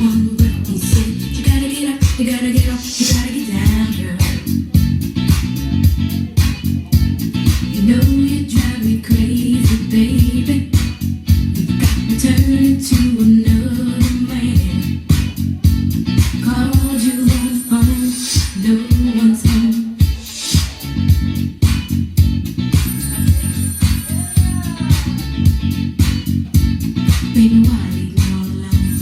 one breath he said, you gotta get up, you gotta get up, you gotta get down, girl. You know you drive me crazy, baby. You've got me turning to another man. Called you on the phone, no one's home. Baby, why leave me all alone?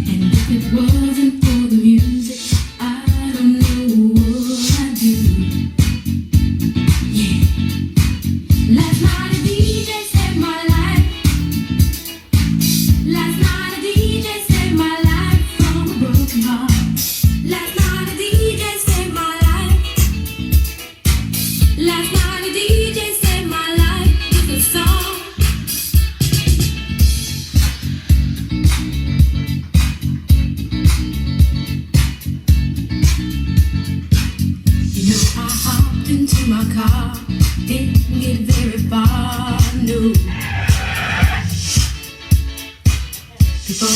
And if it wasn't for the music, I don't know what I'd do. Yeah. Last night a DJ saved my life. Last night a DJ saved my life from a broken heart. Last night a DJ saved my life. Last night a DJ saved my life with a song. You know I hopped into my car, didn't get very far, no.